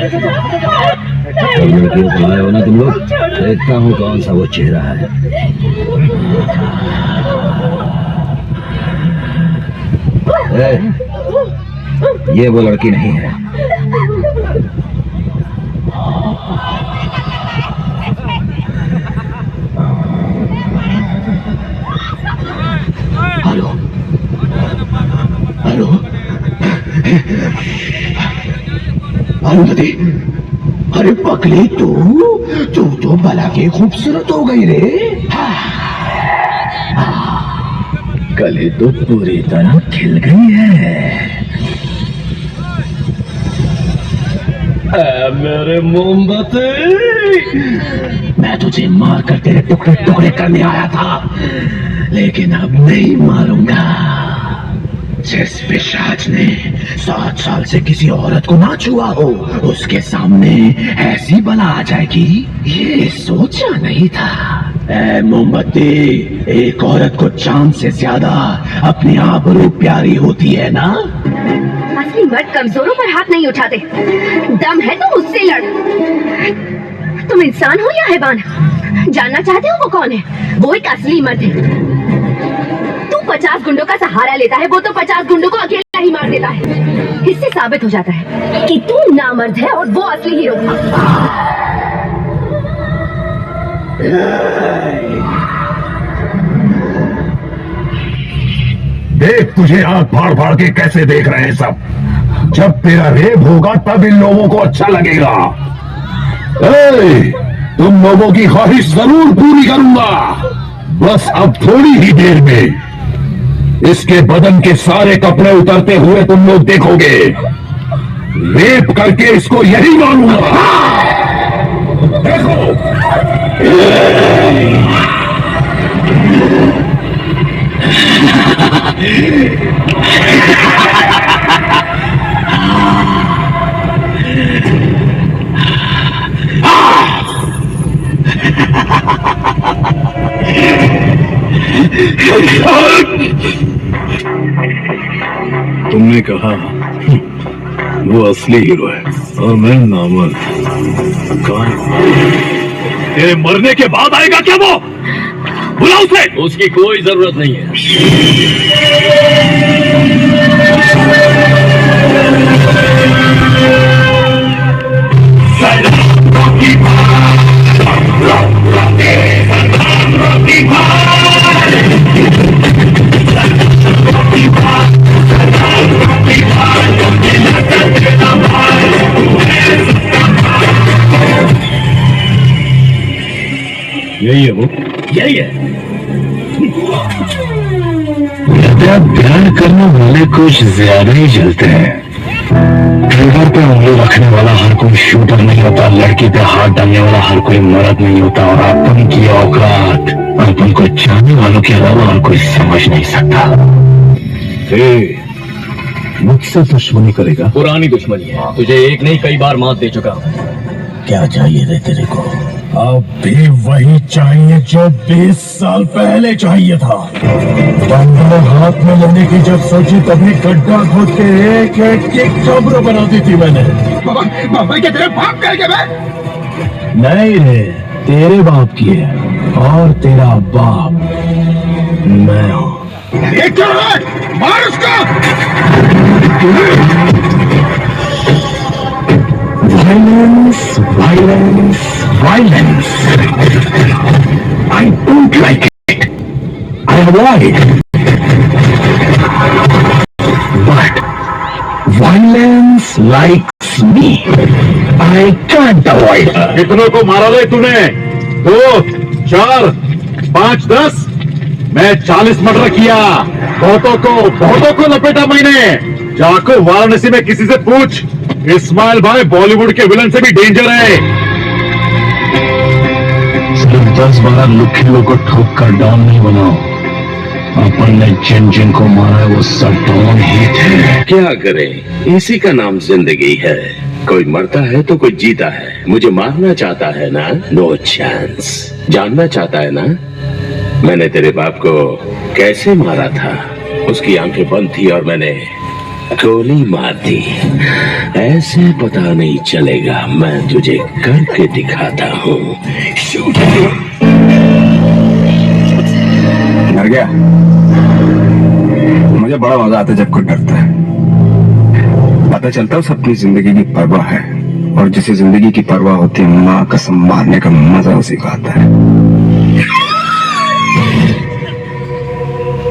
लड़कियों को आए हो ना तुम लोग, देखता हूँ कौन सा वो चेहरा है। ये वो लड़की नहीं है। हेलो हेलो, अनुमति। अरे पगली, तू तो भला के खूबसूरत हो गई रे। कली तो पूरी तरह खिल गई है। मेरे मोमबत्ती, मैं तुझे मारकर तेरे टुकड़े टुकड़े करने आया था, लेकिन अब नहीं मारूंगा। जिस पिशाच ने 7 साल से किसी औरत को ना छुआ हो, उसके सामने ऐसी बला आ जाएगी, ये सोचा नहीं था। ऐ मोमबत्ती, एक औरत को चांद से ज्यादा अपनी आबरू प्यारी होती है ना। असली मर्द कमजोरों पर हाथ नहीं उठाते। दम है तो उससे लड़। तुम इंसान हो या हैवान? जानना चाहते हो वो कौन है? वो एक असली मर्द है। तू 50 गुंडों का सहारा लेता है, वो तो 50 गुंडों को अकेला ही मार देता है। इससे साबित हो जाता है कि तू नामर्द है और वो असली हीरो। देख, तुझे आंख फाड़ फाड़ के कैसे देख रहे हैं सब। जब तेरा रेप होगा तब इन लोगों को अच्छा लगेगा। तुम लोगों की ख्वाहिश जरूर पूरी करूंगा, बस अब थोड़ी ही देर में इसके बदन के सारे कपड़े उतरते हुए तुम लोग देखोगे। रेप करके इसको यही मानूंगा। देखो। तुमने कहा वो असली हीरो है और मैं नामर्द। तेरे मरने के बाद आएगा क्या वो? बुला उसे। उसकी कोई जरूरत नहीं है। यही है वो, यही है। ध्यान करने वाले कुछ ज्यादा ही जलते हैं। ट्रिगर पे उंगली रखने वाला हर कोई शूटर नहीं होता, लड़की पे हाथ डालने वाला हर कोई मर्द नहीं होता, और अपन की औकात अपन को जानने वालों के अलावा और कोई समझ नहीं सकता। मुझसे दुश्मनी करेगा? पुरानी दुश्मनी है, तुझे एक नहीं कई बार मात दे चुका हूं। क्या चाहिए रे तेरे को? अब भी वही चाहिए जो 20 साल पहले चाहिए था। बंदूक हाथ में लेने की जब सोची तभी गड्ढा खोद के एक एक की कब्र बना दी थी मैंने। बाबा क्या तेरे बाप करके मैं? नहीं रे, तेरे बाप की है, और तेरा बाप मैं हूँ। ये क्या है? मार उसको! Violence, violence, violence. I don't like it. I avoid. But violence likes me. I can't avoid. कितनों को मारा ले तूने? 2, 4, 5, 10? मैं 40 मर्डर किया। बहुतों को लपेटा मैंने। जाकर वाराणसी में किसी से पूछ, इस्माइल भाई बॉलीवुड के विलन से भी डेंजर है। सिर्फ 10-12 लुखियों को ठोक कर डॉन नहीं बनाओ। अपन ने जिन जिन को मारा है वो सब डॉन ही थे। क्या करें, इसी का नाम जिंदगी है। कोई मरता है तो कोई जीता है। मुझे मारना चाहता है ना? No chance. जानना चाहता है ना मैंने तेरे बाप को कैसे मारा था? उसकी आंखें बंद थी और मैंने गोली मार दी। ऐसे पता नहीं चलेगा, मैं तुझे करके दिखाता हूँ। डर गया? मुझे बड़ा मजा आता है जब कोई डरता है। पता चलता है उसे अपनी जिंदगी की परवाह है, और जिसे जिंदगी की परवाह होती है, माँ कसम मारने का मजा उसी को आता है।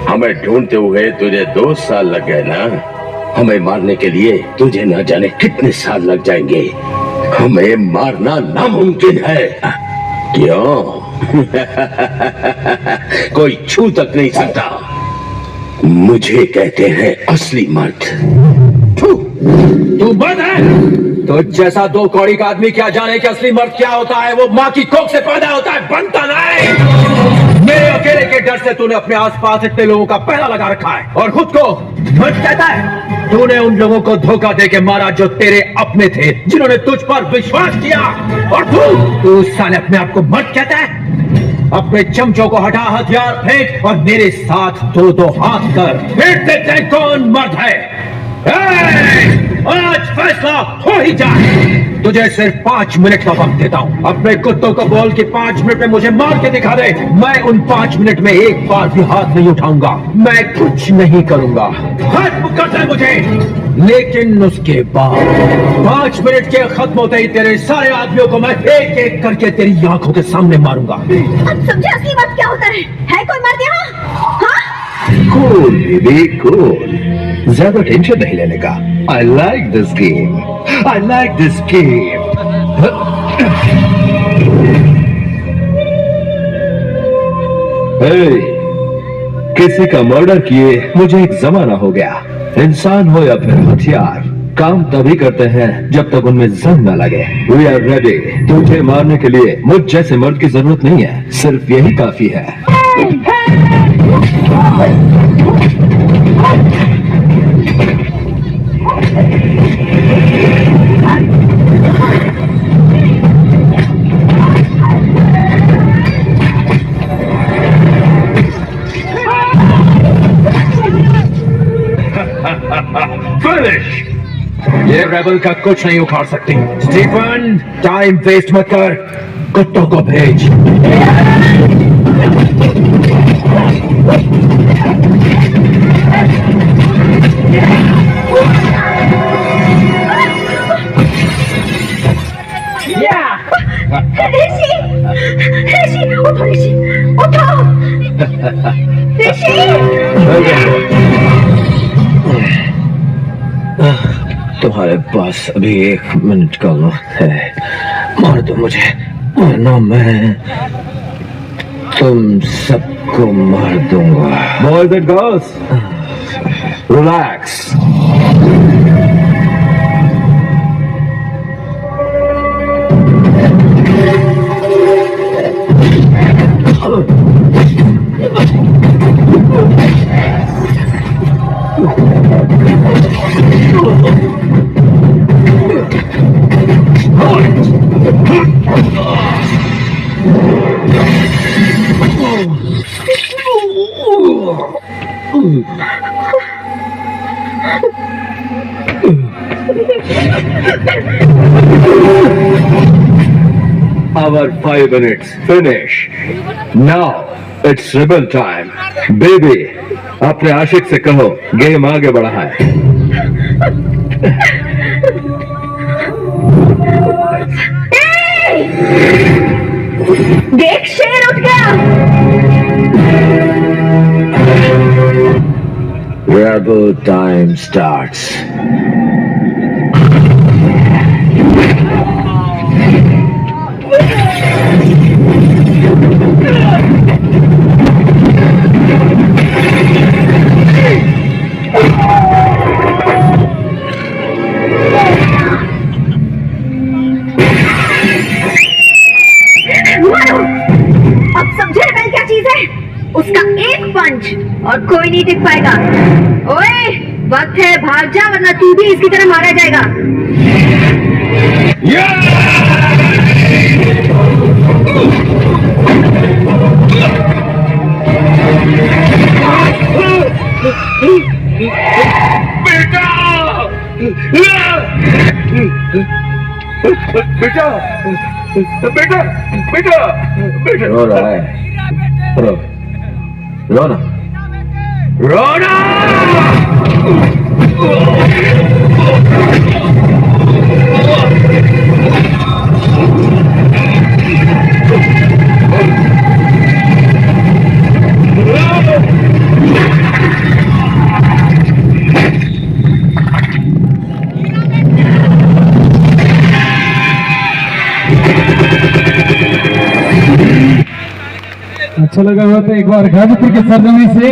हमें ढूंढते हुए तुझे 2 साल लग गए ना, हमें मारने के लिए तुझे न जाने कितने साल लग जाएंगे। हमें मारना नामुमकिन है। क्यों? कोई छू तक नहीं सकता। मुझे कहते हैं असली मर्द। तू मर्द है? तो जैसा 2 कौड़ी का आदमी क्या जाने कि असली मर्द क्या होता है? वो माँ की कोख से पैदा होता है, बनता नहीं। मेरे अकेले के डर से तूने अपने आसपास इतने लोगों का पहरा लगा रखा है और खुद को मर्द कहता है। तूने उन लोगों को धोखा देके मारा जो तेरे अपने थे, जिन्होंने तुझ पर विश्वास किया। और तू साले अपने आप को मर्द कहता है? अपने चमचों को हटा, हथियार फेंक और मेरे साथ 2-2 हाथ कर, फिर देखते हैं कौन मर्द है। आज फैसला हो ही जाए। तुझे सिर्फ 5 मिनट का वक्त देता हूँ। अपने कुत्तों को बोल कि 5 मिनट में मुझे मार के दिखा दे। मैं उन 5 मिनट में एक बार भी हाथ नहीं उठाऊंगा, मैं कुछ नहीं करूंगा। हाथ पकड़ ले मुझे। लेकिन उसके बाद 5 मिनट के खत्म होते ही तेरे सारे आदमियों को मैं एक एक करके तेरी आंखों के सामने मारूंगा। अब समझे असली बात क्या होता है कोई मर्द यहाँ? हाँ? कूल बेबी कूल, ज्यादा टेंशन नहीं लेने का। I like this game, I like this game. किसी का मर्डर किए मुझे एक जमाना हो गया। इंसान हो या फिर हथियार, काम तभी करते हैं जब तक उनमें जंग न लगे। We are ready. तुझे मारने के लिए मुझ जैसे मर्द की जरूरत नहीं है, सिर्फ यही काफी है। फिनिश। ये रेबल का कुछ नहीं उखाड़ सकती। स्टीफन, टाइम वेस्ट मत कर, कुत्तों को भेज। ऋषि, उठो ऋषि, उठो ऋषि। तुम्हारे पास अभी 1 मिनट का वक्त है। मार दो मुझे, वरना मैं तुम सबको मार दूंगा। Boys and girls, relax. Our 5 minutes finish. Now it's rebel time. Baby, अपने आशिक से कहो गेम आगे बढ़ा है। देख शेर उठ गया। Rebel time starts. अब समझे रेबल क्या चीज है? उसका एक पंच और कोई नहीं टिक पाएगा। ओए, वक्त है, भाग जा वरना तू भी इसकी तरह मारा जाएगा। बेटा बेटा बेटा बेटा बेटा रो रहा है, रो रो ना। रोना अच्छा लगा हो तो एक बार गाजीपुर के सरजमी से